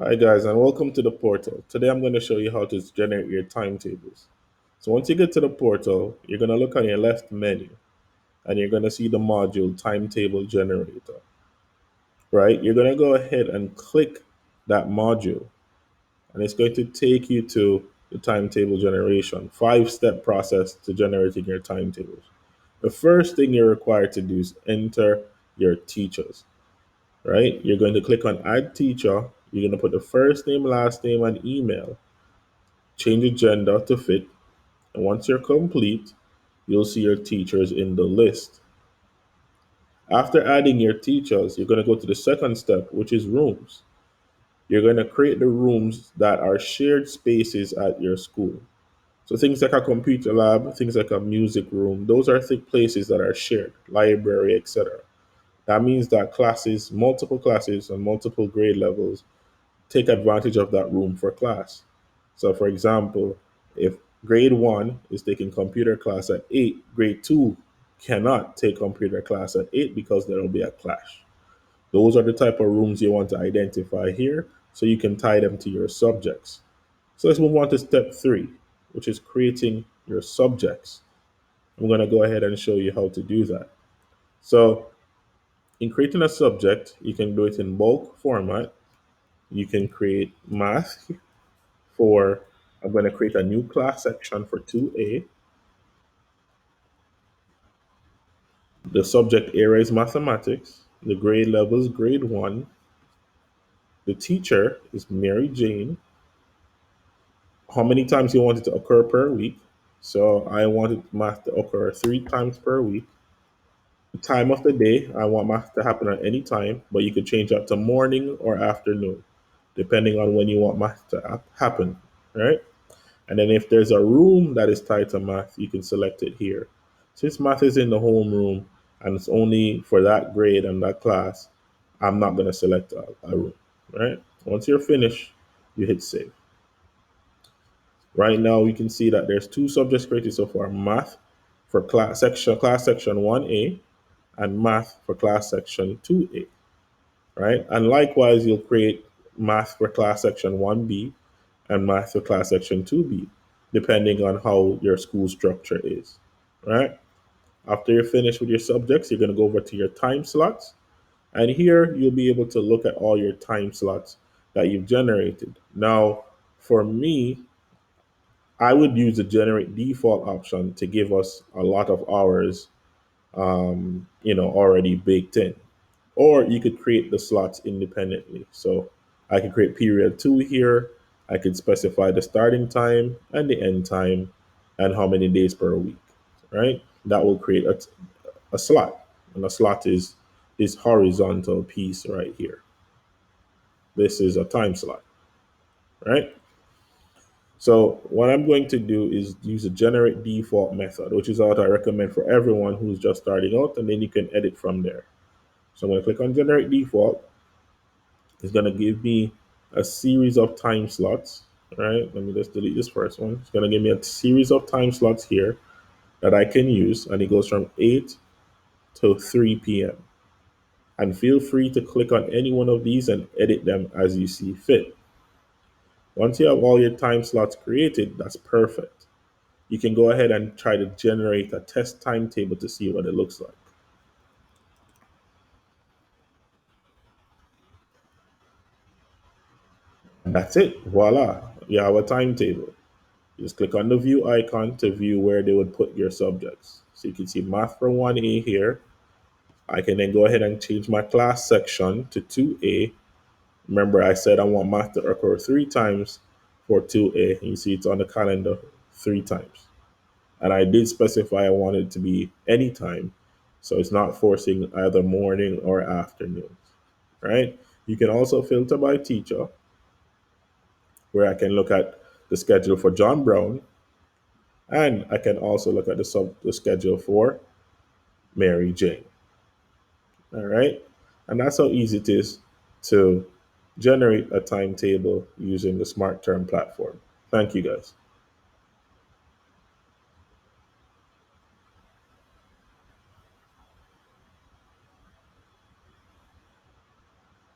Hi guys, and welcome to the portal. Today I'm going to show you how to generate your timetables. So once you get to the portal, you're going to look on your left menu and you're going to see the module timetable generator, right? You're going to go ahead and click that module and it's going to take you to the timetable generation, five-step process to generating your timetables. The first thing you're required to do is enter your teachers, right? You're going to click on add teacher. You're going to put the first name, last name, and email. Change the gender to fit, and once you're complete, you'll see your teachers in the list. After adding your teachers, you're going to go to the second step, which is rooms. You're going to create the rooms that are shared spaces at your school. So things like a computer lab, things like a music room, those are places that are shared, library, etc. That means that classes, multiple classes and multiple grade levels take advantage of that room for class. So, for example, if grade one is taking computer class at 8, grade two cannot take computer class at 8 because there will be a clash. Those are the type of rooms you want to identify here so you can tie them to your subjects. So, let's move on to step three, which is creating your subjects. I'm going to go ahead and show you how to do that. So, in creating a subject, you can do it in bulk format. You can create math for I'm going to create a new class section for 2A. The subject area is mathematics. The grade level is grade 1. The teacher is Mary Jane. How many times you want it to occur per week? So I wanted math to occur 3 times per week. The time of the day, I want math to happen at any time, but you could change that to morning or afternoon, depending on when you want math to happen, right? And then if there's a room that is tied to math, you can select it here. Since math is in the homeroom and it's only for that grade and that class, I'm not going to select a room, right? Once you're finished, you hit save. Right now, we can see that there's two subjects created so far: math for class section 1A, and math for class section 2A, right? And likewise, you'll create math for class section 1B and math for class section 2B, depending on how your school structure is, right? After you're finished with your subjects, you're going to go over to your time slots. And here you'll be able to look at all your time slots that you've generated. Now, for me, I would use the generate default option to give us a lot of hours, already baked in. Or you could create the slots independently. So I could create period two here. I could specify the starting time and the end time and how many days per week, right? That will create a slot. And a slot is this horizontal piece right here. This is a time slot, right? So what I'm going to do is use a generate default method, which is what I recommend for everyone who's just starting out, and then you can edit from there. So I'm going to click on generate default. It's going to give me a series of time slots, right? Let me just delete this first one. It's going to give me a series of time slots here that I can use, and it goes from 8 to 3 p.m. And feel free to click on any one of these and edit them as you see fit. Once you have all your time slots created, that's perfect. You can go ahead and try to generate a test timetable to see what it looks like. And that's it. Voila. You have a timetable. You just click on the view icon to view where they would put your subjects. So you can see math for 1A here. I can then go ahead and change my class section to 2A. Remember, I said I want math to occur 3 times for 2A. You see it's on the calendar 3 times. And I did specify I want it to be anytime. So it's not forcing either morning or afternoon, right? You can also filter by teacher, where I can look at the schedule for John Brown, and I can also look at the schedule for Mary Jane. All right. And that's how easy it is to generate a timetable using the Smart Term platform. Thank you guys.